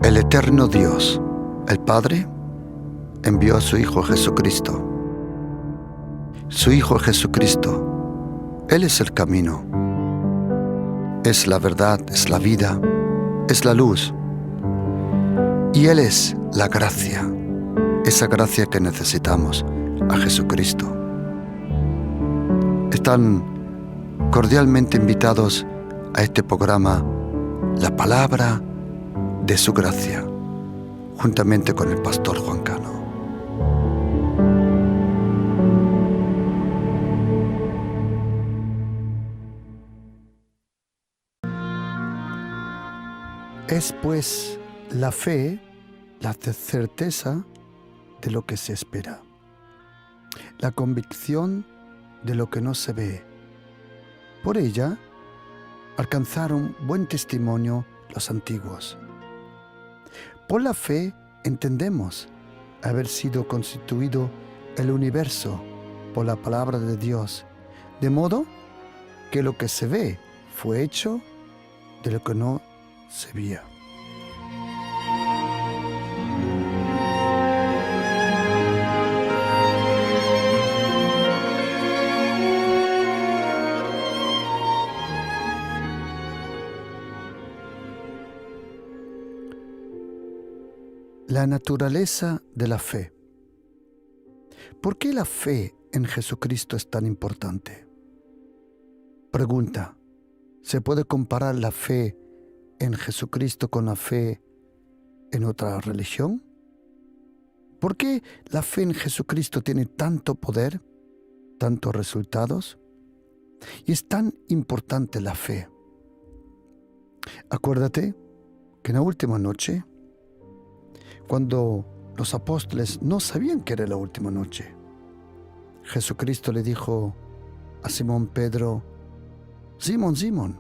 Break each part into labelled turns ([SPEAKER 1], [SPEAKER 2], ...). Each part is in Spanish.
[SPEAKER 1] El eterno Dios, el Padre, envió a su Hijo Jesucristo. Su Hijo Jesucristo, Él es el camino, es la verdad, es la vida, es la luz. Y Él es la gracia, esa gracia que necesitamos, a Jesucristo. Están cordialmente invitados a este programa, La Palabra de su Gracia, juntamente con el pastor Juan Cano. Es pues la fe, la certeza de lo que se espera, la convicción de lo que no se ve. Por ella alcanzaron buen testimonio los antiguos. Por la fe entendemos haber sido constituido el universo por la palabra de Dios, de modo que lo que se ve fue hecho de lo que no se veía. La naturaleza de la fe. ¿Por qué la fe en Jesucristo es tan importante? Pregunta: ¿se puede comparar la fe en Jesucristo con la fe en otra religión? ¿Por qué la fe en Jesucristo tiene tanto poder, tantos resultados? Y es tan importante la fe. Acuérdate que en la última noche, cuando los apóstoles no sabían que era la última noche, Jesucristo le dijo a Simón Pedro: Simón, Simón,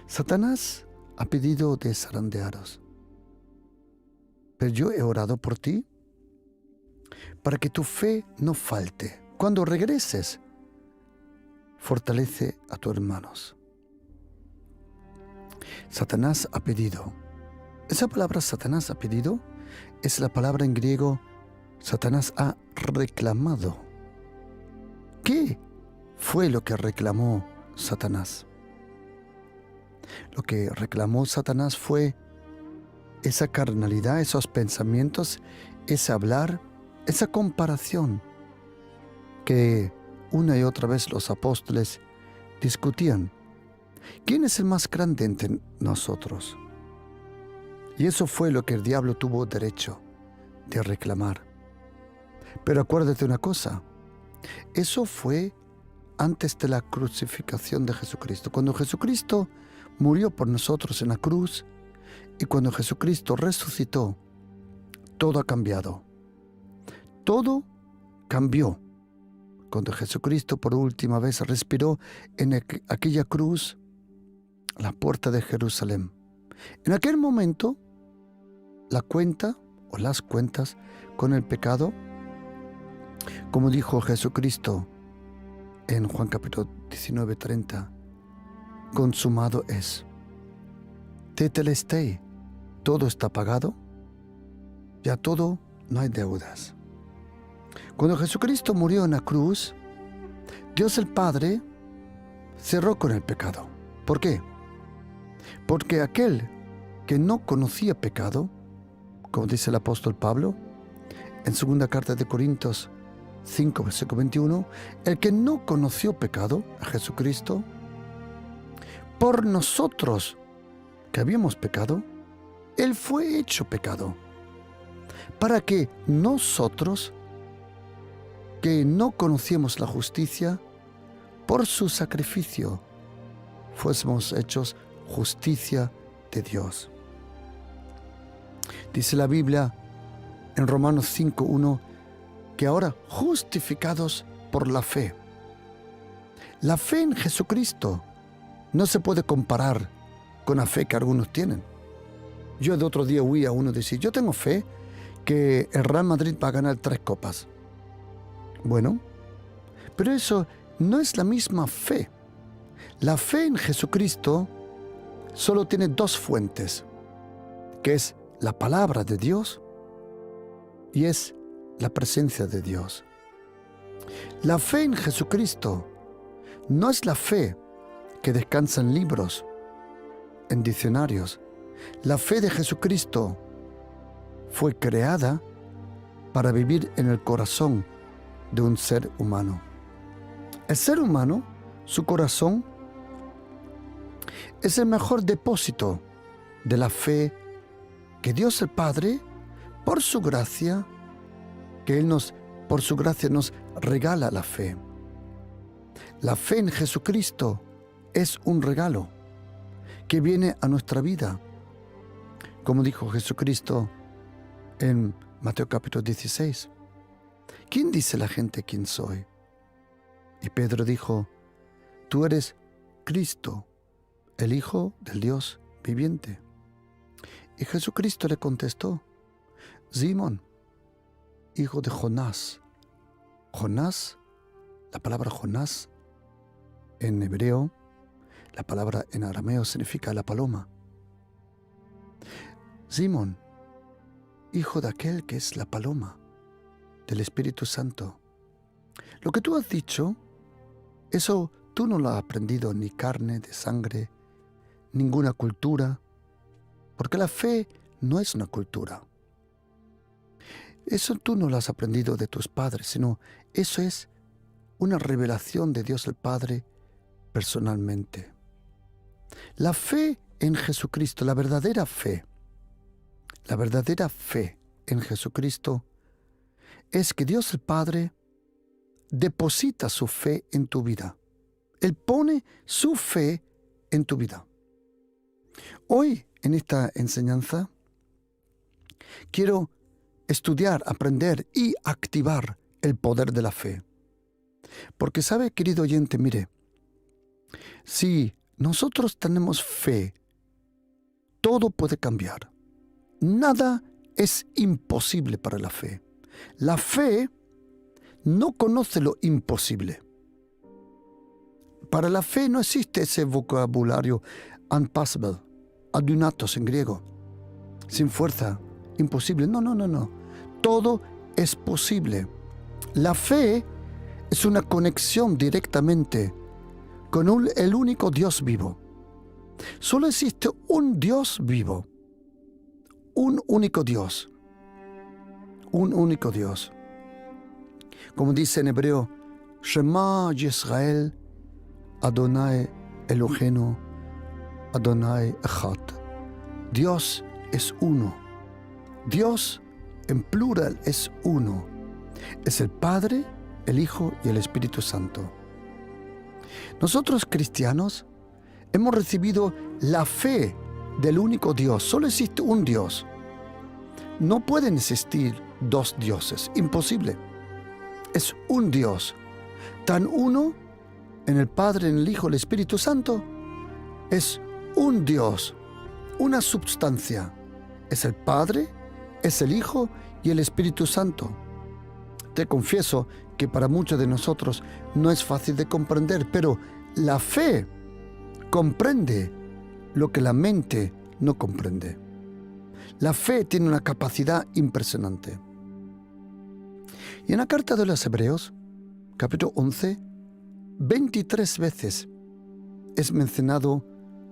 [SPEAKER 1] Satanás ha pedido de zarandearos, pero yo he orado por ti para que tu fe no falte. Cuando regreses, fortalece a tus hermanos. Satanás ha pedido. Esa palabra Satanás ha pedido es la palabra en griego Satanás ha reclamado. ¿Qué fue lo que reclamó Satanás? Lo que reclamó Satanás fue esa carnalidad, esos pensamientos, ese hablar, esa comparación que una y otra vez los apóstoles discutían. ¿Quién es el más grande entre nosotros? Y eso fue lo que el diablo tuvo derecho de reclamar. Pero acuérdate una cosa, eso fue antes de la crucificación de Jesucristo. Cuando Jesucristo murió por nosotros en la cruz y cuando Jesucristo resucitó, todo ha cambiado. Todo cambió. Cuando Jesucristo por última vez respiró en aquella cruz, la puerta de Jerusalén. En aquel momento, la cuenta o las cuentas con el pecado, como dijo Jesucristo en Juan capítulo 19:30, consumado es. Tetelestai, todo está pagado, ya todo, no hay deudas. Cuando Jesucristo murió en la cruz, Dios el Padre cerró con el pecado. ¿Por qué? Porque aquel que no conocía pecado, como dice el apóstol Pablo en segunda carta de Corintios 5, versículo 21, el que no conoció pecado, a Jesucristo, por nosotros que habíamos pecado, Él fue hecho pecado, para que nosotros, que no conocíamos la justicia, por su sacrificio, fuésemos hechos justicia de Dios. Dice la Biblia en Romanos 5:1 que ahora justificados por la fe. La fe en Jesucristo no se puede comparar con la fe que algunos tienen. Yo de otro día oí a uno decir: yo tengo fe que el Real Madrid va a ganar 3 copas. Bueno, pero eso no es la misma fe. La fe en Jesucristo solo tiene 2 fuentes, que es la palabra de Dios y es la presencia de Dios. La fe en Jesucristo no es la fe que descansa en libros, en diccionarios. La fe de Jesucristo fue creada para vivir en el corazón de un ser humano. El ser humano, su corazón, es el mejor depósito de la fe que Dios el Padre, por su gracia, por su gracia nos regala la fe. La fe en Jesucristo es un regalo que viene a nuestra vida. Como dijo Jesucristo en Mateo capítulo 16. ¿Quién dice la gente quién soy? Y Pedro dijo, tú eres Cristo, el Hijo del Dios viviente. Y Jesucristo le contestó, Simón, hijo de Jonás. Jonás, la palabra Jonás en hebreo, la palabra en arameo significa la paloma. Simón, hijo de aquel que es la paloma, del Espíritu Santo. Lo que tú has dicho, eso tú no lo has aprendido ni carne, de sangre, ninguna cultura, porque la fe no es una cultura. Eso tú no lo has aprendido de tus padres, sino eso es una revelación de Dios el Padre personalmente. La fe en Jesucristo, la verdadera fe en Jesucristo es que Dios el Padre deposita su fe en tu vida. Él pone su fe en tu vida. Hoy, en esta enseñanza, quiero estudiar, aprender y activar el poder de la fe. Porque sabe, querido oyente, mire, si nosotros tenemos fe, todo puede cambiar. Nada es imposible para la fe. La fe no conoce lo imposible. Para la fe no existe ese vocabulario unpossible, adunatos en griego, sin fuerza, imposible. No. Todo es posible. La fe es una conexión directamente con el único Dios vivo. Solo existe un Dios vivo. Un único Dios. Un único Dios. Como dice en hebreo, Shema Yisrael, Adonai Eloheinu, Adonai Echad. Dios es uno. Dios en plural es uno. Es el Padre, el Hijo y el Espíritu Santo. Nosotros cristianos hemos recibido la fe del único Dios. Solo existe un Dios. No pueden existir dos dioses. Imposible. Es un Dios. Tan uno en el Padre, en el Hijo, el Espíritu Santo. Es un Dios. Una substancia. Es el Padre, es el Hijo y el Espíritu Santo. Te confieso que para muchos de nosotros no es fácil de comprender, pero la fe comprende lo que la mente no comprende. La fe tiene una capacidad impresionante. Y en la carta de los Hebreos, capítulo 11, 23 veces es mencionado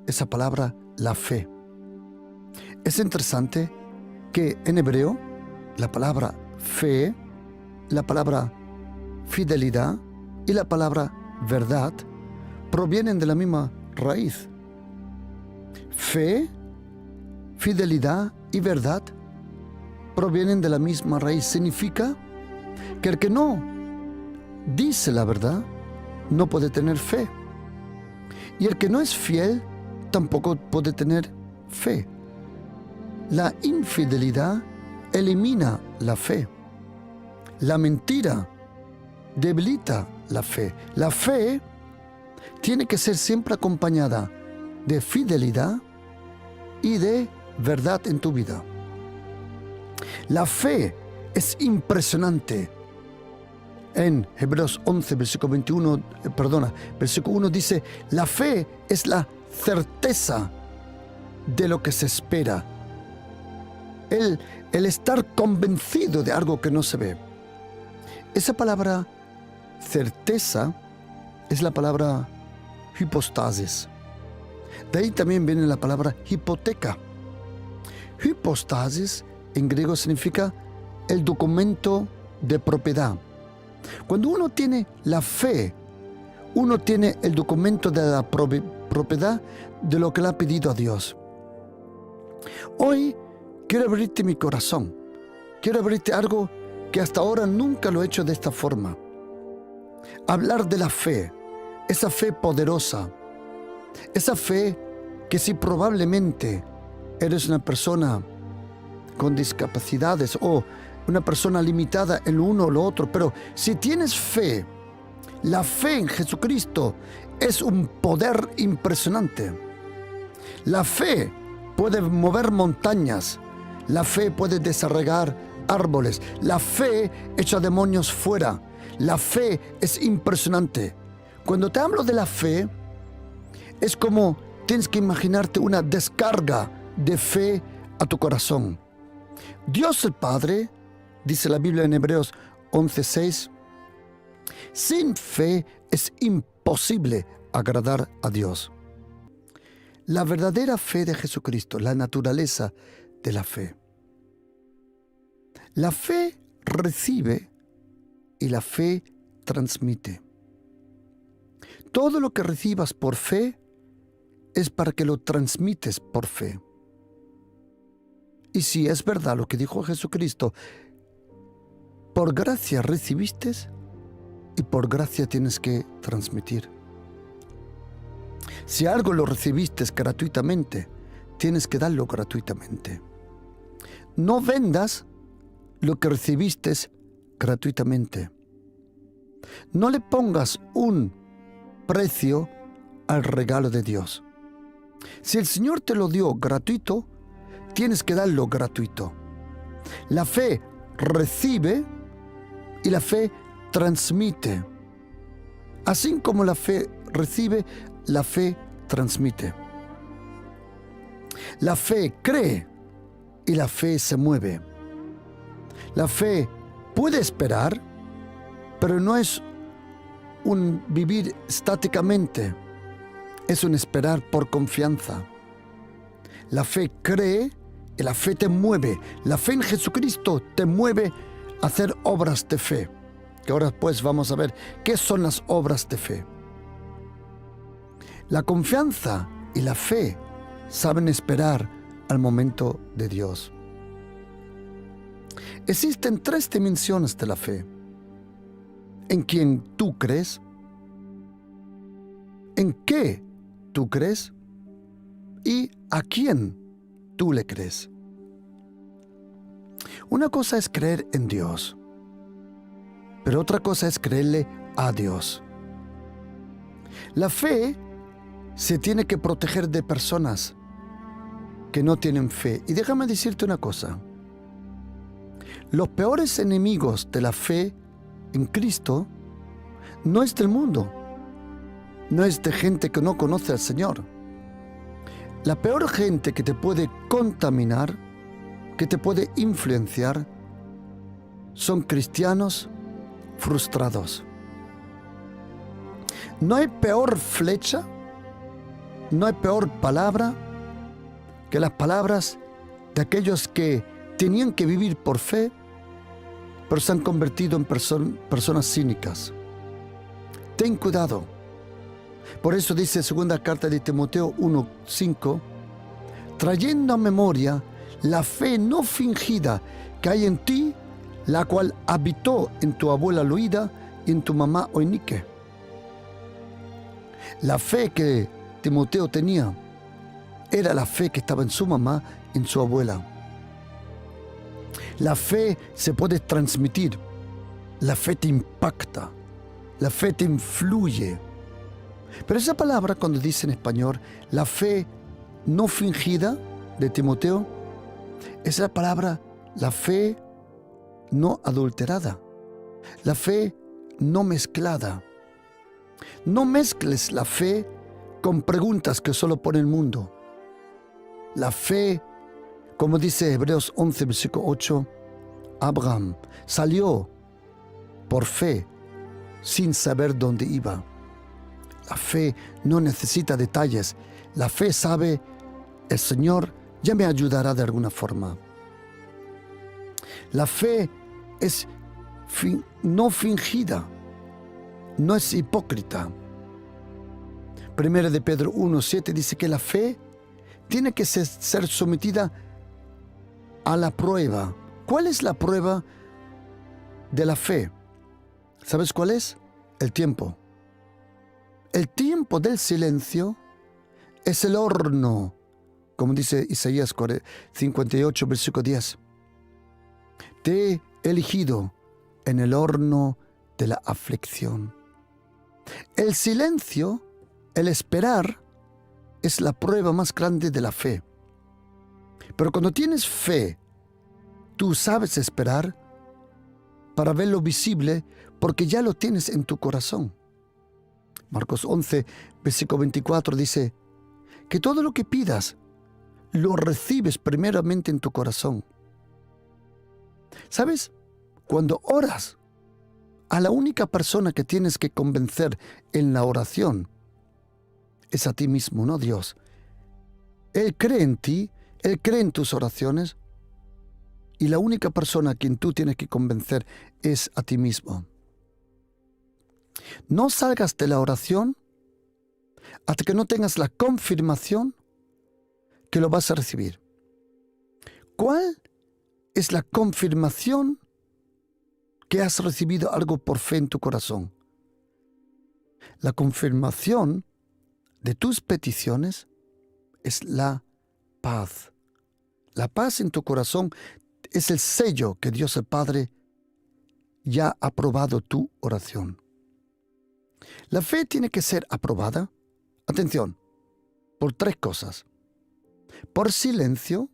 [SPEAKER 1] esa palabra, la fe. Es interesante que en hebreo la palabra fe, la palabra fidelidad y la palabra verdad provienen de la misma raíz. Fe, fidelidad y verdad provienen de la misma raíz. Significa que el que no dice la verdad no puede tener fe. Y el que no es fiel tampoco puede tener fe. La infidelidad elimina la fe. La mentira debilita la fe. La fe tiene que ser siempre acompañada de fidelidad y de verdad en tu vida. La fe es impresionante. En Hebreos 11, versículo 1 dice, la fe es la certeza de lo que se espera, el estar convencido de algo que no se ve. Esa palabra certeza es la palabra hipostasis. De ahí también viene la palabra hipoteca. Hipostasis en griego significa el documento de propiedad. Cuando uno tiene la fe, uno tiene el documento de la propiedad de lo que le ha pedido a Dios. Hoy quiero abrirte mi corazón. Quiero abrirte algo que hasta ahora nunca lo he hecho de esta forma. Hablar de la fe, esa fe poderosa, esa fe que si probablemente eres una persona con discapacidades o una persona limitada en lo uno o lo otro, pero si tienes fe, la fe en Jesucristo es un poder impresionante. La fe puede mover montañas, la fe puede desarraigar árboles, la fe echa demonios fuera, la fe es impresionante. Cuando te hablo de la fe, es como tienes que imaginarte una descarga de fe a tu corazón. Dios el Padre, dice la Biblia en Hebreos 11:6, sin fe es imposible agradar a Dios. La verdadera fe de Jesucristo, la naturaleza de la fe. La fe recibe y la fe transmite. Todo lo que recibas por fe es para que lo transmites por fe. Y si es verdad lo que dijo Jesucristo, por gracia recibiste y por gracia tienes que transmitir. Si algo lo recibiste gratuitamente, tienes que darlo gratuitamente. No vendas lo que recibiste gratuitamente. No le pongas un precio al regalo de Dios. Si el Señor te lo dio gratuito, tienes que darlo gratuito. La fe recibe y la fe transmite. Así como la fe recibe, la fe transmite. La fe cree y la fe se mueve. La fe puede esperar, pero no es un vivir estáticamente, es un esperar por confianza. La fe cree y la fe te mueve. La fe en Jesucristo te mueve a hacer obras de fe. Que ahora pues vamos a ver qué son las obras de fe. La confianza y la fe saben esperar al momento de Dios. Existen 3 dimensiones de la fe: en quien tú crees, en qué tú crees y a quién tú le crees. Una cosa es creer en Dios, pero otra cosa es creerle a Dios. La fe se tiene que proteger de personas que no tienen fe. Y déjame decirte una cosa: los peores enemigos de la fe en Cristo no es del mundo, no es de gente que no conoce al Señor. La peor gente que te puede contaminar, que te puede influenciar, son cristianos frustrados. No hay peor flecha, no hay peor palabra que las palabras de aquellos que tenían que vivir por fe, pero se han convertido en personas cínicas. Ten cuidado. Por eso dice segunda carta de Timoteo 1:5, trayendo a memoria la fe no fingida que hay en ti, la cual habitó en tu abuela Loida y en tu mamá Eunice. La fe que Timoteo tenía era la fe que estaba en su mamá y en su abuela. La fe se puede transmitir, la fe te impacta, la fe te influye. Pero esa palabra, cuando dice en español, la fe no fingida de Timoteo, es la palabra, la fe no adulterada, la fe no mezclada. No mezcles la fe con preguntas que solo pone el mundo. La fe Como dice Hebreos 11, versículo 8, Abraham salió por fe sin saber dónde iba. La fe no necesita detalles. La fe sabe, el Señor ya me ayudará de alguna forma. La fe es no fingida, no es hipócrita. Primera de Pedro 1:7 dice que la fe tiene que ser sometida a la prueba. ¿Cuál es la prueba de la fe? ¿Sabes cuál es? El tiempo. El tiempo del silencio es el horno, como dice Isaías 58, versículo 10. Te he elegido en el horno de la aflicción. El silencio, el esperar, es la prueba más grande de la fe. Pero cuando tienes fe, tú sabes esperar para ver lo visible porque ya lo tienes en tu corazón. Marcos 11, versículo 24 dice que todo lo que pidas lo recibes primeramente en tu corazón. ¿Sabes? Cuando oras, a la única persona que tienes que convencer en la oración es a ti mismo, no Dios. Él cree en ti, Él cree en tus oraciones y la única persona a quien tú tienes que convencer es a ti mismo. No salgas de la oración hasta que no tengas la confirmación que lo vas a recibir. ¿Cuál es la confirmación que has recibido algo por fe en tu corazón? La confirmación de tus peticiones es la paz. La paz en tu corazón es el sello que Dios el Padre ya ha aprobado tu oración. La fe tiene que ser aprobada, atención, por tres cosas: por silencio,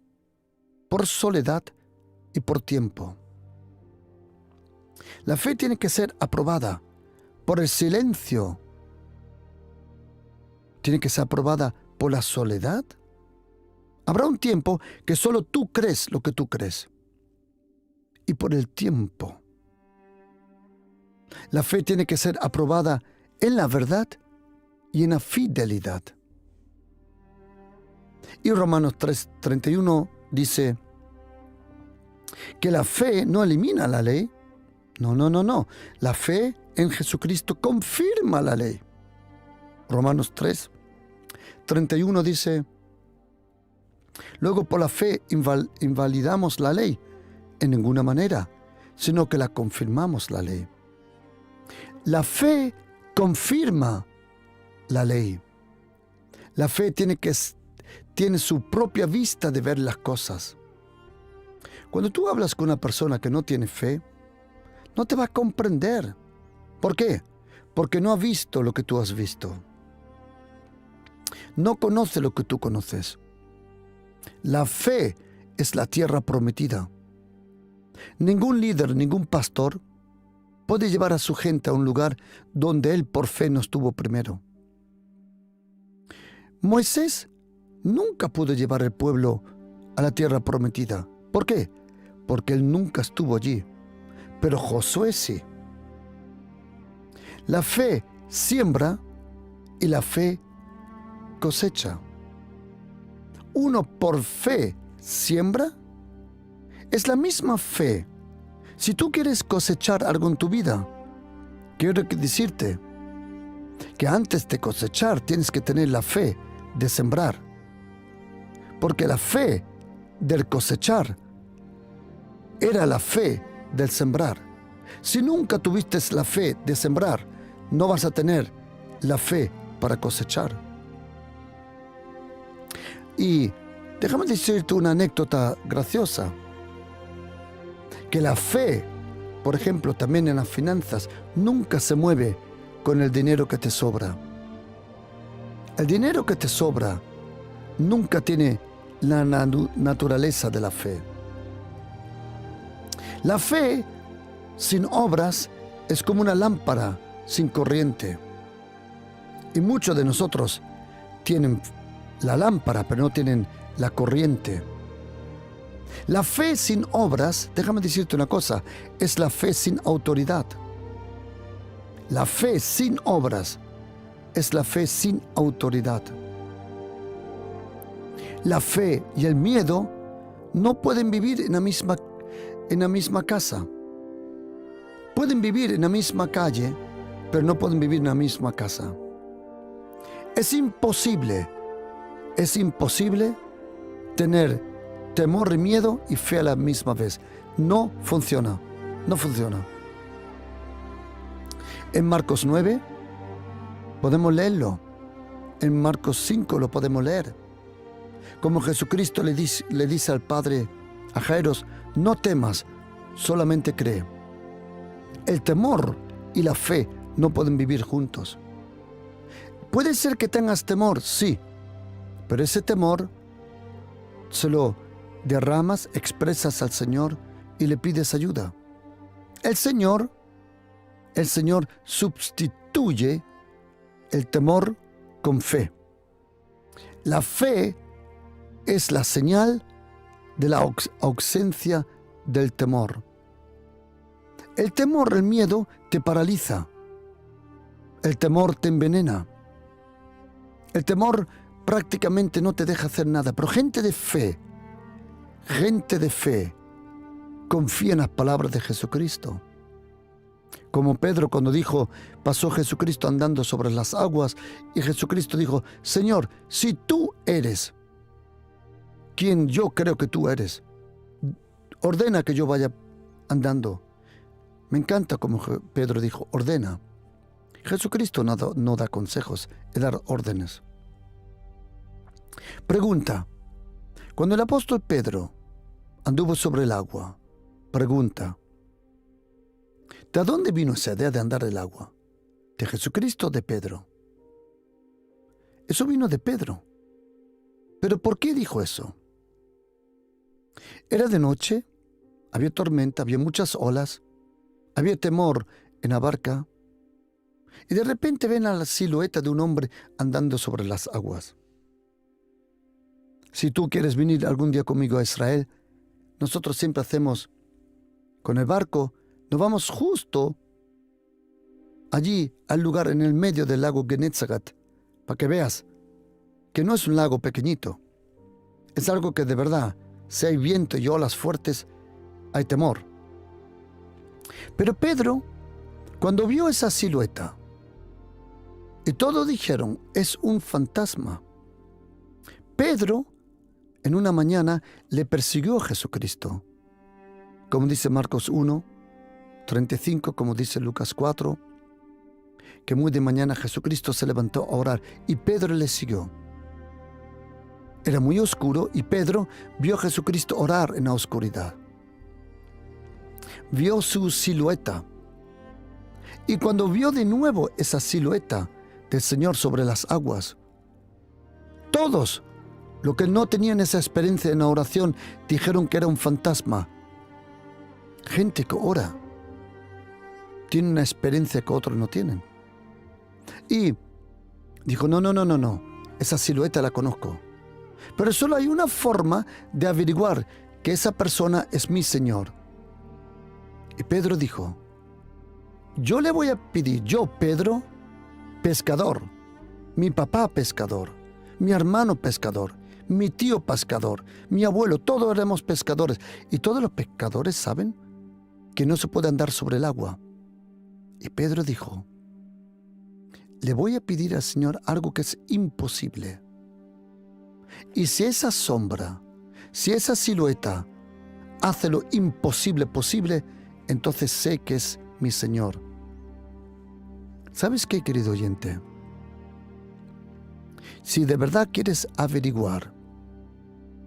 [SPEAKER 1] por soledad y por tiempo. La fe tiene que ser aprobada por el silencio, tiene que ser aprobada por la soledad. Habrá un tiempo que solo tú crees lo que tú crees. Y por el tiempo. La fe tiene que ser aprobada en la verdad y en la fidelidad. Y Romanos 3:31 dice que la fe no elimina la ley. No. La fe en Jesucristo confirma la ley. Romanos 3:31 dice: luego por la fe invalidamos la ley en ninguna manera, sino que la confirmamos la ley. La fe confirma la ley. La fe tiene su propia vista de ver las cosas. Cuando tú hablas con una persona que no tiene fe, no te va a comprender. ¿Por qué? Porque no ha visto lo que tú has visto. No conoce lo que tú conoces. La fe es la tierra prometida. Ningún líder, ningún pastor puede llevar a su gente a un lugar donde él por fe no estuvo primero. Moisés nunca pudo llevar al pueblo a la tierra prometida. ¿Por qué? Porque él nunca estuvo allí. Pero Josué sí. La fe siembra y la fe cosecha. Uno por fe siembra. Es la misma fe. Si tú quieres cosechar algo en tu vida, quiero decirte que antes de cosechar tienes que tener la fe de sembrar. Porque la fe del cosechar era la fe del sembrar. Si nunca tuviste la fe de sembrar, no vas a tener la fe para cosechar. Y déjame decirte una anécdota graciosa. Que la fe, por ejemplo, también en las finanzas, nunca se mueve con el dinero que te sobra. El dinero que te sobra nunca tiene la naturaleza de la fe. La fe sin obras es como una lámpara sin corriente. Y muchos de nosotros tienen la lámpara, pero no tienen la corriente. La fe sin obras, déjame decirte una cosa, es la fe sin autoridad. La fe sin obras es la fe sin autoridad. La fe y el miedo no pueden vivir en la misma casa. Pueden vivir en la misma calle, pero no pueden vivir en la misma casa. Es imposible tener temor y miedo y fe a la misma vez. No funciona. En Marcos 9 podemos leerlo. En Marcos 5 lo podemos leer. Como Jesucristo le dice al padre, a Jairo, no temas, solamente cree. El temor y la fe no pueden vivir juntos. Puede ser que tengas temor, sí, pero ese temor se lo derramas, expresas al Señor y le pides ayuda. El Señor sustituye el temor con fe. La fe es la señal de la ausencia del temor. El temor, el miedo, te paraliza. El temor te envenena. El temor prácticamente no te deja hacer nada. Pero gente de fe, confía en las palabras de Jesucristo. Como Pedro cuando pasó Jesucristo andando sobre las aguas y Jesucristo dijo, Señor, si tú eres quien yo creo que tú eres, ordena que yo vaya andando. Me encanta como Pedro dijo, ordena. Jesucristo no da consejos, es dar órdenes. Pregunta, cuando el apóstol Pedro anduvo sobre el agua, pregunta, ¿de dónde vino esa idea de andar el agua? ¿De Jesucristo o de Pedro? Eso vino de Pedro. ¿Pero por qué dijo eso? Era de noche, había tormenta, había muchas olas, había temor en la barca, y de repente ven a la silueta de un hombre andando sobre las aguas. Si tú quieres venir algún día conmigo a Israel, nosotros siempre hacemos con el barco, nos vamos justo allí al lugar en el medio del lago Genetzagat, para que veas que no es un lago pequeñito, es algo que de verdad, si hay viento y olas fuertes, hay temor. Pero Pedro, cuando vio esa silueta, y todos dijeron, es un fantasma. Pedro, en una mañana, le persiguió a Jesucristo. Como dice Marcos 1, 35, como dice Lucas 4, que muy de mañana Jesucristo se levantó a orar y Pedro le siguió. Era muy oscuro y Pedro vio a Jesucristo orar en la oscuridad. Vio su silueta. Y cuando vio de nuevo esa silueta del Señor sobre las aguas, todos los que no tenían esa experiencia en la oración dijeron que era un fantasma. Gente que ora tiene una experiencia que otros no tienen. Y dijo, no, esa silueta la conozco. Pero solo hay una forma de averiguar que esa persona es mi Señor. Y Pedro dijo, yo le voy a pedir, yo Pedro, pescador, mi papá pescador, mi hermano pescador, mi tío pescador, mi abuelo, todos éramos pescadores. Y todos los pescadores saben que no se puede andar sobre el agua. Y Pedro dijo, le voy a pedir al Señor algo que es imposible. Y si esa sombra, si esa silueta hace lo imposible posible, entonces sé que es mi Señor. ¿Sabes qué, querido oyente? Si de verdad quieres averiguar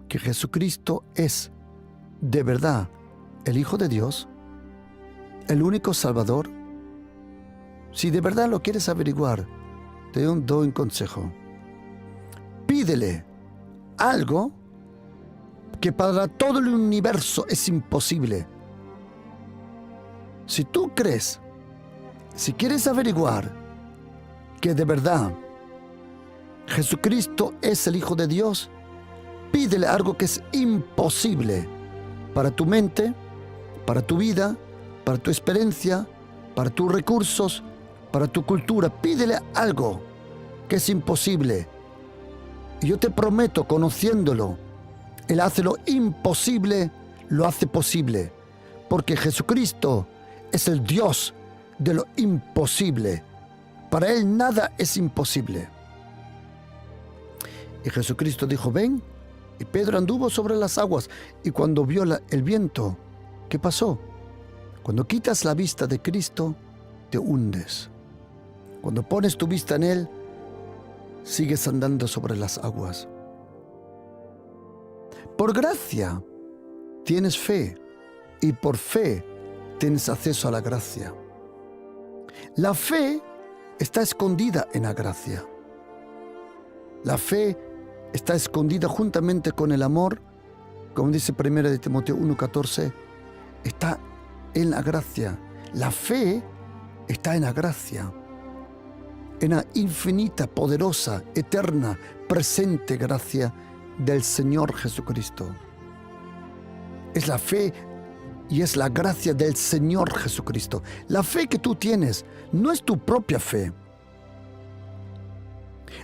[SPEAKER 1] que Jesucristo es de verdad el Hijo de Dios, el único Salvador, si de verdad lo quieres averiguar, te doy un consejo. Pídele algo que para todo el universo es imposible. Si tú crees, si quieres averiguar que de verdad Jesucristo es el Hijo de Dios, pídele algo que es imposible para tu mente, para tu vida, para tu experiencia, para tus recursos, para tu cultura. Pídele algo que es imposible. Y yo te prometo, conociéndolo, Él hace lo imposible, lo hace posible. Porque Jesucristo es el Dios de lo imposible. Para Él nada es imposible. Y Jesucristo dijo, ven. Y Pedro anduvo sobre las aguas. Y cuando vio el viento, ¿qué pasó? Cuando quitas la vista de Cristo, te hundes. Cuando pones tu vista en Él, sigues andando sobre las aguas. Por gracia tienes fe, y por fe tienes acceso a la gracia. La fe está escondida en la gracia. La fe está escondida juntamente con el amor, como dice 1 de Timoteo 1:14, está en la gracia. La fe está en la gracia, en la infinita, poderosa, eterna, presente gracia del Señor Jesucristo. Es la fe y es la gracia del Señor Jesucristo. La fe que tú tienes no es tu propia fe.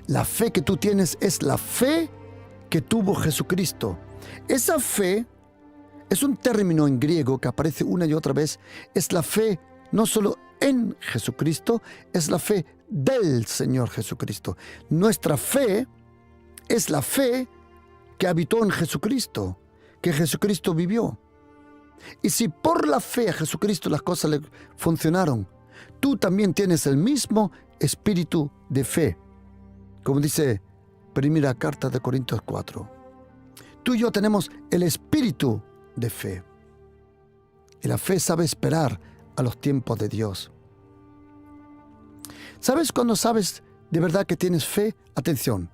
[SPEAKER 1] La fe que tú tienes es la fe que tuvo Jesucristo. Esa fe es un término en griego que aparece una y otra vez. Es la fe no solo en Jesucristo, es la fe del Señor Jesucristo. Nuestra fe es la fe que habitó en Jesucristo, que Jesucristo vivió. Y si por la fe a Jesucristo las cosas le funcionaron, tú también tienes el mismo espíritu de fe. Como dice primera carta de Corintios 4. Tú y yo tenemos el espíritu de fe. Y la fe sabe esperar a los tiempos de Dios. ¿Sabes cuándo sabes de verdad que tienes fe? Atención.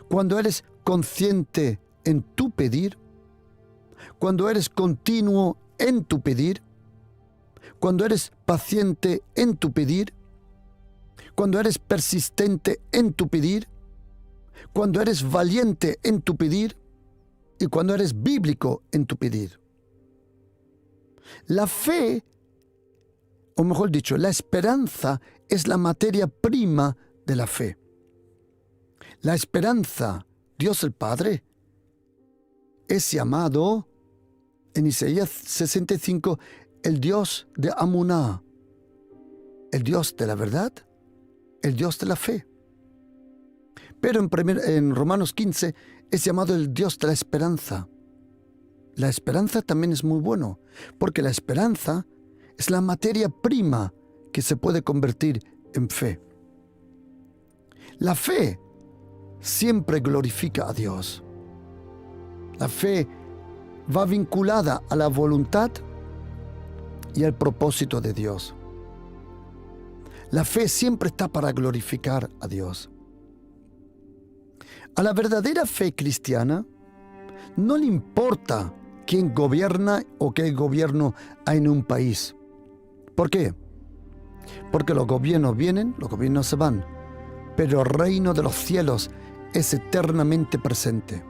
[SPEAKER 1] Cuando eres consciente en tu pedir, cuando eres continuo en tu pedir, cuando eres paciente en tu pedir, cuando eres persistente en tu pedir, cuando eres valiente en tu pedir y cuando eres bíblico en tu pedir. La fe, o mejor dicho, la esperanza es la materia prima de la fe. La esperanza, Dios el Padre, es llamado en Isaías 65 el Dios de Amuná, el Dios de la verdad, el Dios de la fe. Pero en Romanos 15 es llamado el Dios de la esperanza. La esperanza también es muy bueno, porque la esperanza es la materia prima que se puede convertir en fe. La fe siempre glorifica a Dios. La fe va vinculada a la voluntad y al propósito de Dios. La fe siempre está para glorificar a Dios. A la verdadera fe cristiana no le importa quién gobierna o qué gobierno hay en un país. ¿Por qué? Porque los gobiernos vienen, los gobiernos se van, pero el reino de los cielos es eternamente presente.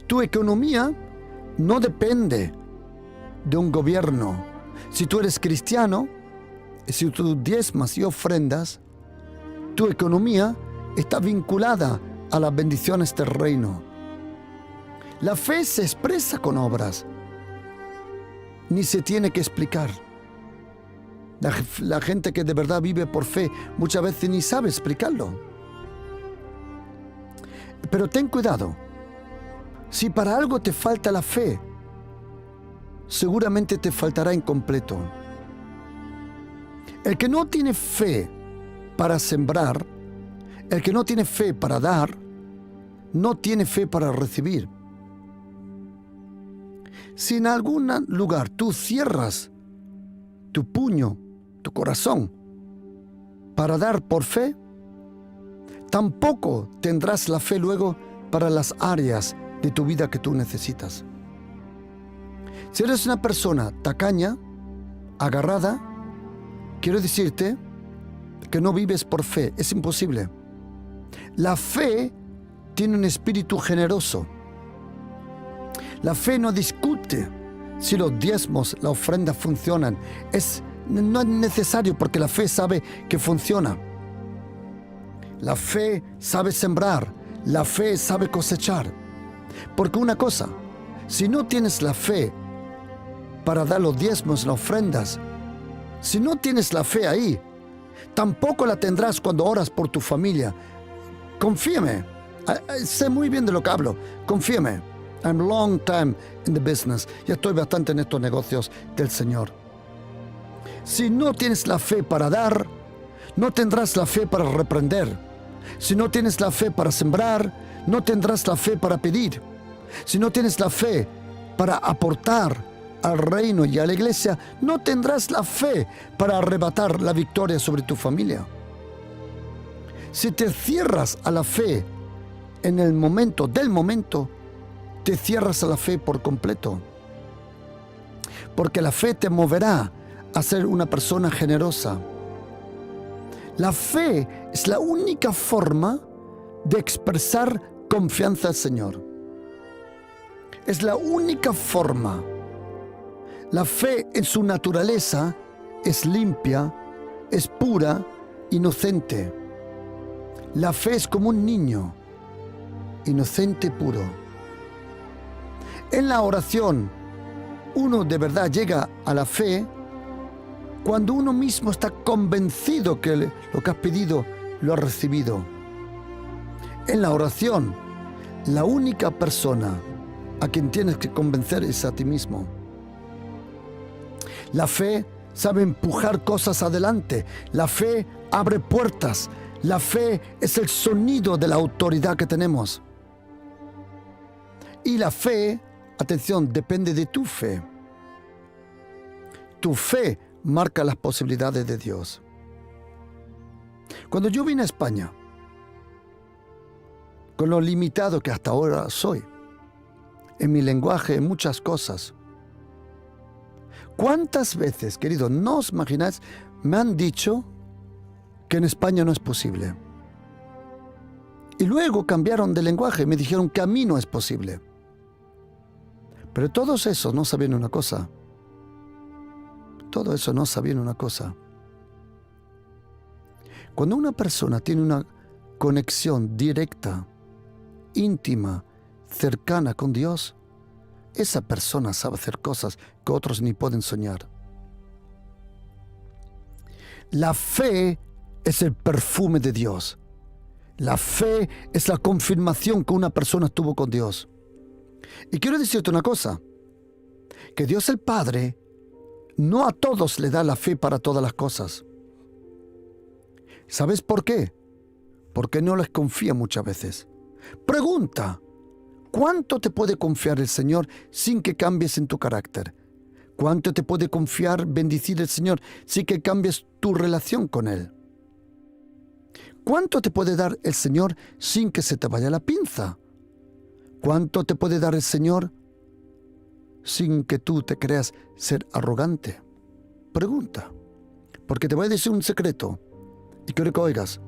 [SPEAKER 1] Tu economía no depende de un gobierno. Si tú eres cristiano, si tú diezmas y ofrendas, tu economía está vinculada a las bendiciones del reino. La fe se expresa con obras, ni se tiene que explicar. La gente que de verdad vive por fe muchas veces ni sabe explicarlo. Pero ten cuidado. Si para algo te falta la fe, seguramente te faltará incompleto. El que no tiene fe para sembrar, el que no tiene fe para dar, no tiene fe para recibir. Si en algún lugar tú cierras tu puño, tu corazón, para dar por fe, tampoco tendrás la fe luego para las áreas de tu vida que tú necesitas. Si eres una persona tacaña, agarrada, quiero decirte que no vives por fe. Es imposible. La fe tiene un espíritu generoso. La fe no discute si los diezmos, la ofrenda funcionan. No es necesario porque la fe sabe que funciona. La fe sabe sembrar. La fe sabe cosechar. Porque una cosa, si no tienes la fe para dar los diezmos, las ofrendas, si no tienes la fe ahí, tampoco la tendrás cuando oras por tu familia. Confíame. Sé muy bien de lo que hablo. Confíame. I'm long time in the business. Ya estoy bastante en estos negocios del Señor. Si no tienes la fe para dar, no tendrás la fe para reprender. Si no tienes la fe para sembrar, no tendrás la fe para pedir. Si no tienes la fe para aportar al reino y a la iglesia, no tendrás la fe para arrebatar la victoria sobre tu familia. Si te cierras a la fe en el momento del momento, te cierras a la fe por completo. Porque la fe te moverá a ser una persona generosa. La fe es la única forma de expresar confianza al Señor. Es la única forma. La fe en su naturaleza es limpia, es pura, inocente. La fe es como un niño, inocente, puro. En la oración, uno de verdad llega a la fe cuando uno mismo está convencido que lo que has pedido lo has recibido. En la oración, la única persona a quien tienes que convencer es a ti mismo. La fe sabe empujar cosas adelante. La fe abre puertas. La fe es el sonido de la autoridad que tenemos. Y la fe, atención, depende de tu fe. Tu fe marca las posibilidades de Dios. Cuando yo vine a España, con lo limitado que hasta ahora soy, en mi lenguaje, en muchas cosas, ¿cuántas veces, querido, no os imagináis, me han dicho que en España no es posible? Y luego cambiaron de lenguaje y me dijeron que a mí no es posible. Pero todos esos no sabían una cosa. Todo eso no sabían una cosa. Cuando una persona tiene una conexión directa, íntima, cercana con Dios, esa persona sabe hacer cosas que otros ni pueden soñar. La fe es el perfume de Dios. La fe es la confirmación que una persona estuvo con Dios. Y quiero decirte una cosa, que Dios el Padre no a todos le da la fe para todas las cosas. ¿Sabes por qué? Porque no les confía muchas veces. Pregunta, ¿cuánto te puede confiar el Señor sin que cambies en tu carácter? ¿Cuánto te puede confiar, bendecir el Señor sin que cambies tu relación con Él? ¿Cuánto te puede dar el Señor sin que se te vaya la pinza? ¿Cuánto te puede dar el Señor sin que tú te creas ser arrogante? Pregunta, porque te voy a decir un secreto y quiero que oigas.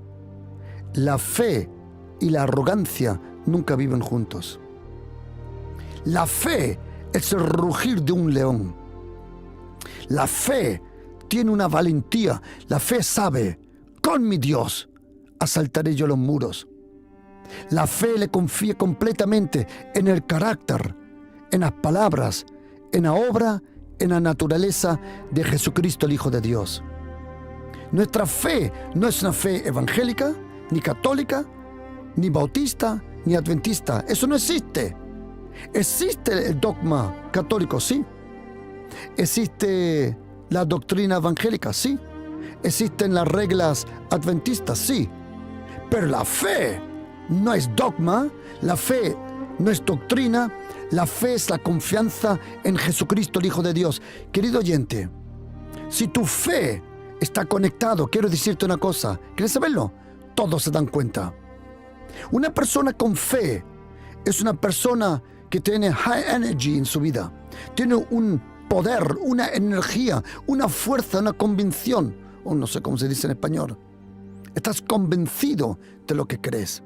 [SPEAKER 1] La fe y la arrogancia nunca viven juntos. La fe es el rugir de un león. La fe tiene una valentía. La fe sabe, con mi Dios asaltaré yo los muros. La fe le confía completamente en el carácter, en las palabras, en la obra, en la naturaleza de Jesucristo, el Hijo de Dios. Nuestra fe no es una fe evangélica, ni católica, ni bautista, ni adventista. Eso no existe. Existe el dogma católico, sí. Existe la doctrina evangélica, sí. Existen las reglas adventistas, sí. Pero la fe no es dogma, la fe no es doctrina, la fe es la confianza en Jesucristo, el Hijo de Dios. Querido oyente, si tu fe está conectado, quiero decirte una cosa, ¿quieres saberlo? Todos se dan cuenta. Una persona con fe es una persona que tiene high energy en su vida, tiene un poder, una energía, una fuerza, una convicción, o no sé cómo se dice en español. Estás convencido de lo que crees.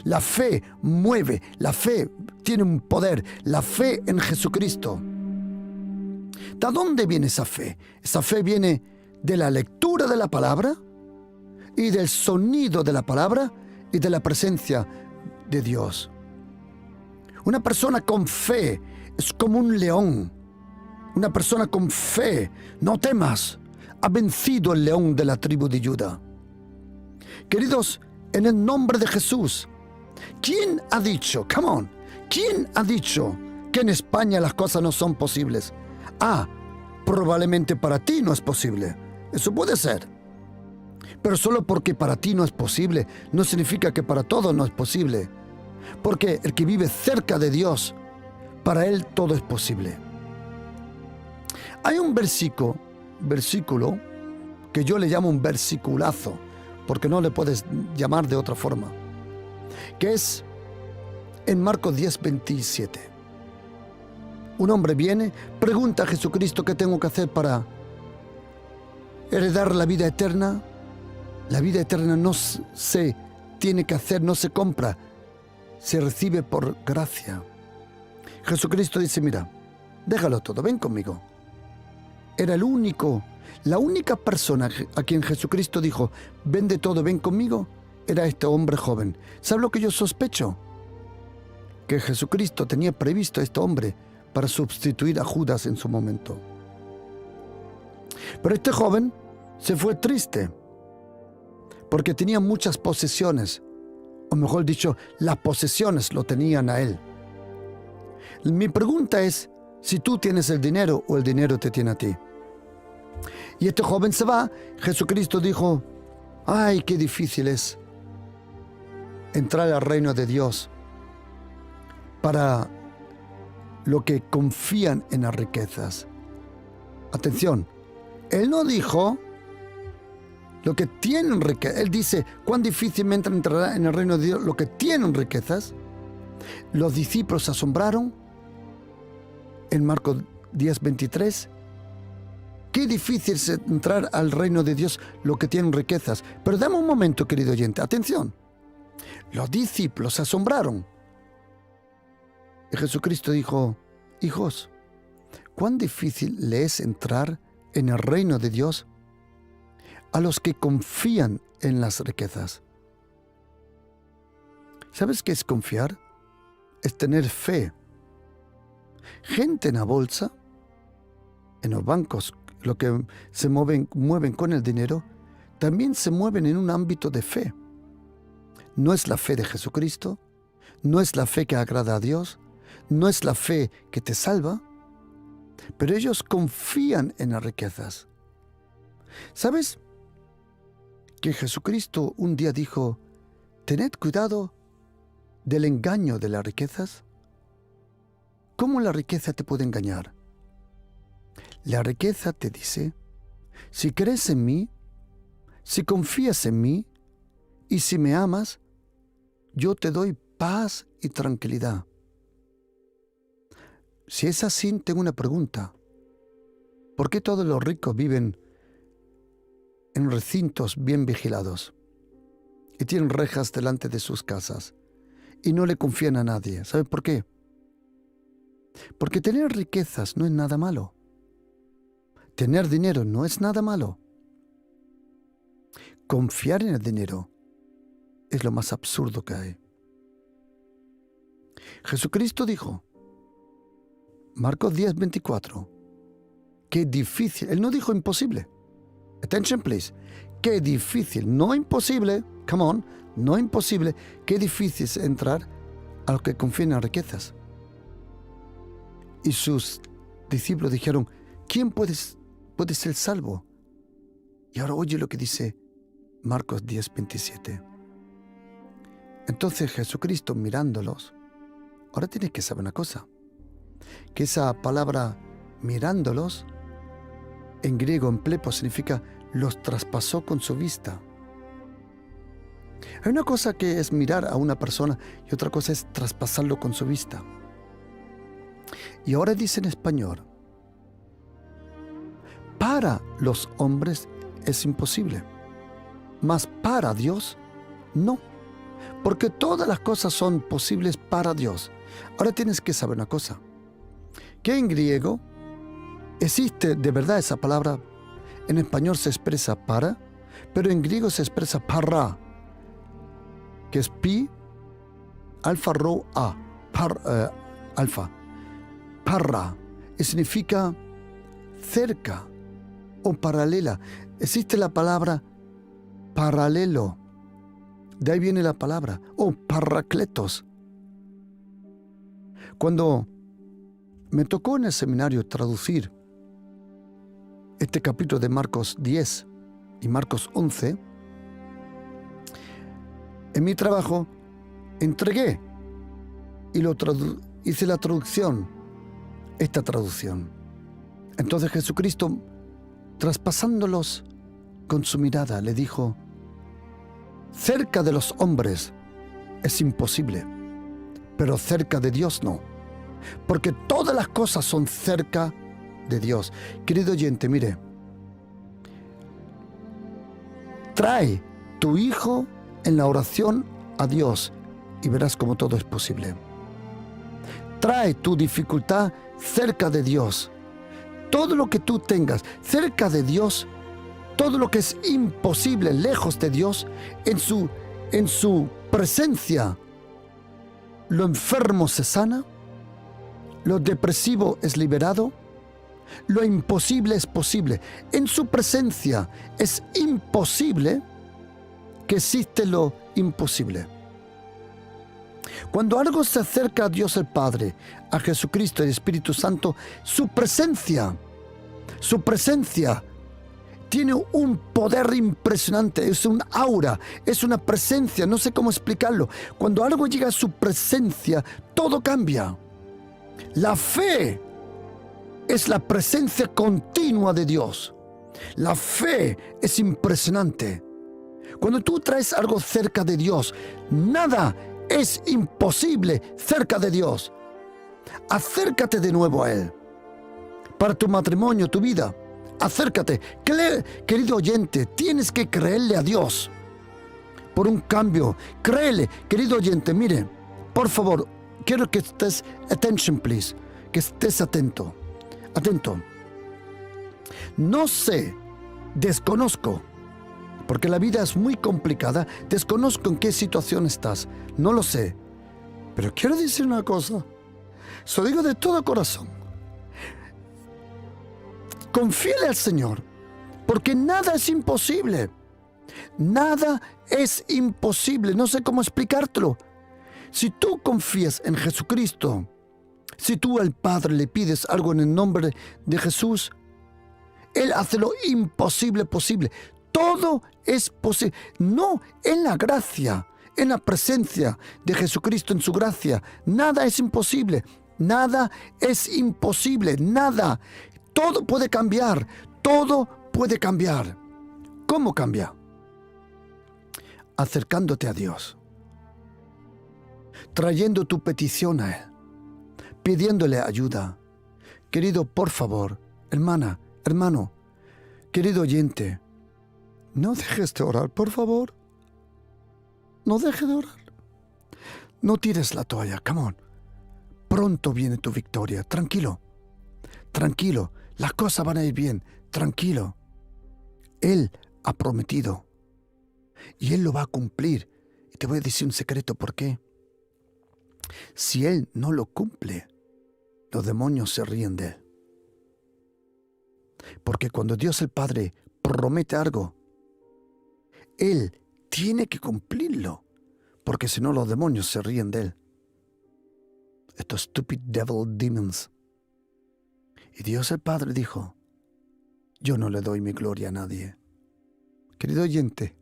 [SPEAKER 1] La fe mueve, la fe tiene un poder, la fe en Jesucristo. ¿De dónde viene esa fe? Esa fe viene de la lectura de la palabra y del sonido de la palabra y de la presencia de Dios. Una persona con fe es como un león. Una persona con fe, no temas, ha vencido el león de la tribu de Judá. Queridos, en el nombre de Jesús, ¿quién ha dicho, come on, quién ha dicho que en España las cosas no son posibles? Probablemente para ti no es posible. Eso puede ser. Pero solo porque para ti no es posible, no significa que para todos no es posible. Porque el que vive cerca de Dios, para él todo es posible. Hay un versículo que yo le llamo un versiculazo, porque no le puedes llamar de otra forma, que es en Marcos 10:27. Un hombre viene, pregunta a Jesucristo qué tengo que hacer para heredar la vida eterna. La vida eterna no se tiene que hacer, no se compra, se recibe por gracia. Jesucristo dice, mira, déjalo todo, ven conmigo. Era la única persona a quien Jesucristo dijo, vende todo, ven conmigo, era este hombre joven. ¿Sabes lo que yo sospecho? Que Jesucristo tenía previsto a este hombre para sustituir a Judas en su momento. Pero este joven se fue triste, porque tenía muchas posesiones, o mejor dicho, las posesiones lo tenían a él. Mi pregunta es, si tú tienes el dinero o el dinero te tiene a ti. Y este joven se va. Jesucristo dijo, ay, qué difícil es entrar al reino de Dios para los que confían en las riquezas. Atención, él no dijo lo que tienen riquezas. Él dice, cuán difícilmente entrará en el reino de Dios lo que tienen riquezas. Los discípulos se asombraron en Marcos 10:23. Qué difícil es entrar al reino de Dios lo que tienen riquezas. Pero dame un momento, querido oyente, atención. Los discípulos se asombraron. Y Jesucristo dijo, hijos, cuán difícil le es entrar en el reino de Dios a los que confían en las riquezas. ¿Sabes qué es confiar? Es tener fe. Gente en la bolsa, en los bancos, lo que se mueven con el dinero, también se mueven en un ámbito de fe. No es la fe de Jesucristo, no es la fe que agrada a Dios, no es la fe que te salva, pero ellos confían en las riquezas. ¿Sabes que Jesucristo un día dijo, tened cuidado del engaño de las riquezas? ¿Cómo la riqueza te puede engañar? La riqueza te dice, si crees en mí, si confías en mí y si me amas, yo te doy paz y tranquilidad. Si es así, tengo una pregunta. ¿Por qué todos los ricos viven en recintos bien vigilados y tienen rejas delante de sus casas y no le confían a nadie? ¿Sabes por qué? Porque tener riquezas no es nada malo. Tener dinero no es nada malo. Confiar en el dinero es lo más absurdo que hay. Jesucristo dijo, Marcos 10:24, qué difícil, él no dijo imposible. Attention please, qué difícil, no imposible, come on, no imposible, qué difícil es entrar a los que confían en las riquezas. Y sus discípulos dijeron, ¿quién puede ser salvo? Y ahora oye lo que dice Marcos 10:27. Entonces Jesucristo mirándolos, ahora tienes que saber una cosa, que esa palabra mirándolos, en griego, en plepo, significa los traspasó con su vista. Hay una cosa que es mirar a una persona y otra cosa es traspasarlo con su vista. Y ahora dice en español, para los hombres es imposible, mas para Dios no. porque todas las cosas son posibles para Dios. Ahora tienes que saber una cosa, que en griego existe de verdad esa palabra. En español se expresa para, pero en griego se expresa para, que es pi, alfa, rho, a, alfa, para, y significa cerca o paralela. Existe la palabra paralelo, de ahí viene la palabra, o paracletos. Cuando me tocó en el seminario traducir este capítulo de Marcos 10 y Marcos 11, en mi trabajo entregué y hice la traducción, esta traducción. Entonces Jesucristo, traspasándolos con su mirada, le dijo: cerca de los hombres es imposible, pero cerca de Dios no, porque todas las cosas son cerca de Dios. Querido oyente, mire, trae tu hijo en la oración a Dios y verás cómo todo es posible. Trae tu dificultad cerca de Dios. Todo lo que tú tengas cerca de Dios, todo lo que es imposible lejos de Dios, en su presencia, lo enfermo se sana, lo depresivo es liberado, lo imposible es posible. En su presencia es imposible que existe lo imposible. Cuando algo se acerca a Dios el Padre, a Jesucristo y el Espíritu Santo, su presencia tiene un poder impresionante, es un aura, es una presencia, no sé cómo explicarlo. Cuando algo llega a su presencia, todo cambia. La fe es la presencia continua de Dios. La fe es impresionante. Cuando tú traes algo cerca de Dios, nada es imposible cerca de Dios. Acércate de nuevo a Él. Para tu matrimonio, tu vida, acércate. Querido oyente, tienes que creerle a Dios por un cambio. Créele, querido oyente, mire, por favor, quiero que estés, attention please, que estés atento. No sé, desconozco, porque la vida es muy complicada, desconozco en qué situación estás, no lo sé, pero quiero decir una cosa, se lo digo de todo corazón. Confíale al Señor, porque nada es imposible. Nada es imposible, no sé cómo explicártelo. Si tú confías en Jesucristo, si tú al Padre le pides algo en el nombre de Jesús, Él hace lo imposible posible. Todo es posible. No, en la gracia, en la presencia de Jesucristo, en su gracia, nada es imposible. Nada es imposible, nada. Todo puede cambiar, todo puede cambiar. ¿Cómo cambia? Acercándote a Dios, trayendo tu petición a Él, pidiéndole ayuda. Querido, por favor, hermana, hermano, querido oyente, no dejes de orar, por favor. No dejes de orar. No tires la toalla, come on. Pronto viene tu victoria, tranquilo. Tranquilo, las cosas van a ir bien, tranquilo. Él ha prometido y Él lo va a cumplir. Y te voy a decir un secreto, ¿por qué? Si Él no lo cumple, los demonios se ríen de Él. Porque cuando Dios el Padre promete algo, Él tiene que cumplirlo, porque si no los demonios se ríen de Él. Estos stupid devil demons. Y Dios el Padre dijo: yo no le doy mi gloria a nadie. Querido oyente,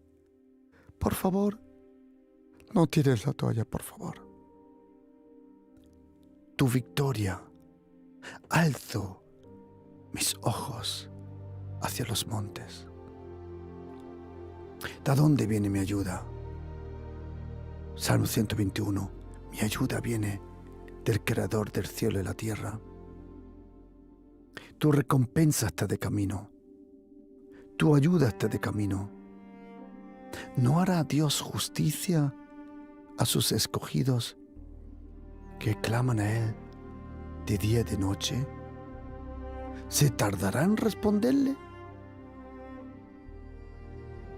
[SPEAKER 1] por favor, no tires la toalla, por favor. Tu victoria. Alzo mis ojos hacia los montes. ¿De dónde viene mi ayuda? Salmo 121. Mi ayuda viene del Creador del cielo y la tierra. Tu recompensa está de camino. Tu ayuda está de camino. ¿No hará Dios justicia a sus escogidos que claman a Él de día y de noche? ¿Se tardará en responderle?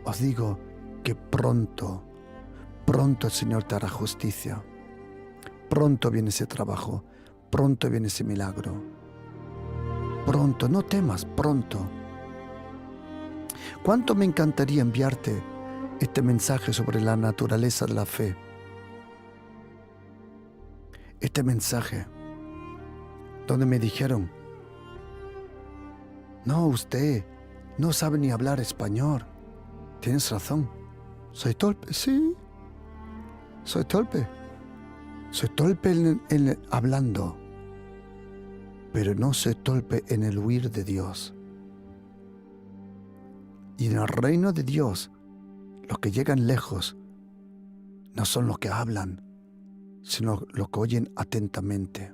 [SPEAKER 1] Os digo que pronto el Señor te hará justicia. Pronto viene ese trabajo, pronto viene ese milagro. Pronto, no temas, pronto. ¿Cuánto me encantaría enviarte este mensaje sobre la naturaleza de la fe? Este mensaje donde me dijeron: no, usted no sabe ni hablar español. Tienes razón. Soy torpe, sí. Soy torpe. Soy torpe en hablando, pero no soy torpe en el huir de Dios. Y en el reino de Dios, los que llegan lejos no son los que hablan, sino los que oyen atentamente.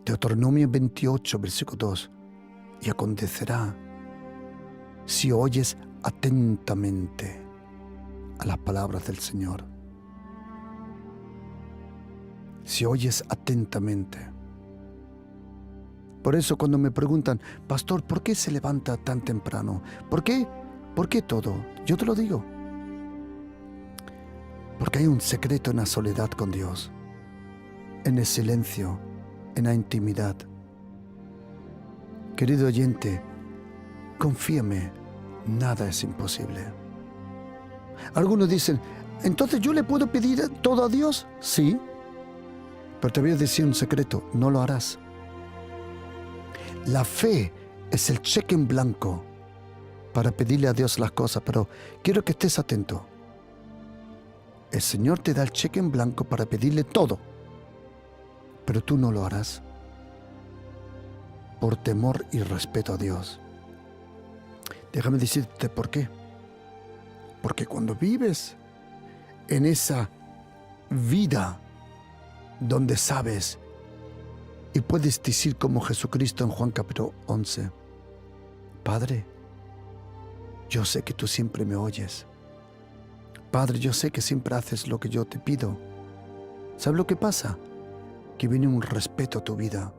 [SPEAKER 1] Deuteronomio 28, versículo 2. Y acontecerá, si oyes atentamente a las palabras del Señor. Si oyes atentamente. Por eso cuando me preguntan: pastor, ¿por qué se levanta tan temprano? ¿Por qué? ¿Por qué todo? Yo te lo digo. Porque hay un secreto en la soledad con Dios, en el silencio, en la intimidad. Querido oyente, confíame, nada es imposible. Algunos dicen: ¿entonces yo le puedo pedir todo a Dios? Sí, pero te voy a decir un secreto: no lo harás. La fe es el cheque en blanco para pedirle a Dios las cosas, pero quiero que estés atento. El Señor te da el cheque en blanco para pedirle todo, pero tú no lo harás por temor y respeto a Dios. Déjame decirte por qué. Porque cuando vives en esa vida donde sabes y puedes decir como Jesucristo en Juan capítulo 11: Padre, yo sé que tú siempre me oyes. Padre, yo sé que siempre haces lo que yo te pido. ¿Sabes lo que pasa? Que viene un respeto a tu vida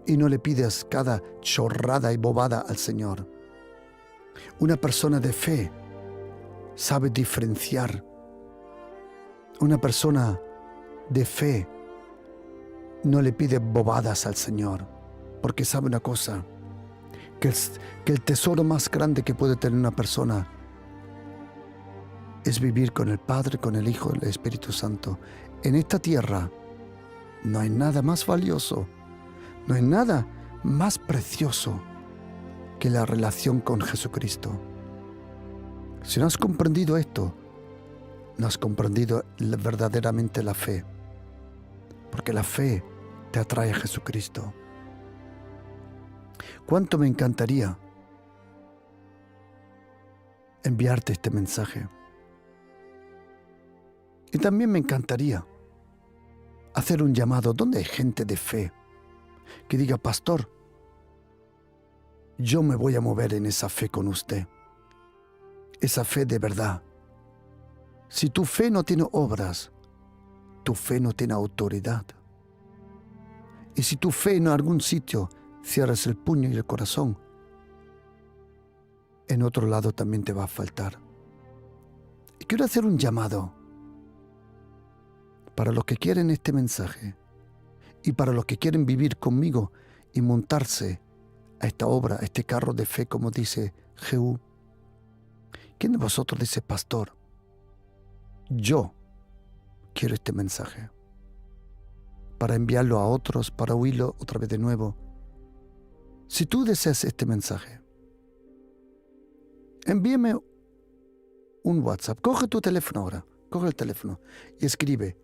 [SPEAKER 1] y no le pides cada chorrada y bobada al Señor. Una persona de fe sabe diferenciar. Una persona de fe no le pide bobadas al Señor, porque sabe una cosa, que el tesoro más grande que puede tener una persona es vivir con el Padre, con el Hijo y el Espíritu Santo. En esta tierra no hay nada más valioso, no hay nada más precioso que la relación con Jesucristo. Si no has comprendido esto, no has comprendido verdaderamente la fe, porque la fe te atrae a Jesucristo. ¿Cuánto me encantaría enviarte este mensaje? Y también me encantaría hacer un llamado donde hay gente de fe que diga: pastor, yo me voy a mover en esa fe con usted, esa fe de verdad. Si tu fe no tiene obras, tu fe no tiene autoridad. Y si tu fe en algún sitio cierras el puño y el corazón, en otro lado también te va a faltar. Y quiero hacer un llamado para los que quieren este mensaje y para los que quieren vivir conmigo y montarse a esta obra, a este carro de fe, como dice Jehú. ¿Quién de vosotros dice: pastor, yo quiero este mensaje para enviarlo a otros, para oírlo otra vez de nuevo? Si tú deseas este mensaje, envíame un WhatsApp. Coge tu teléfono ahora, coge el teléfono y escribe: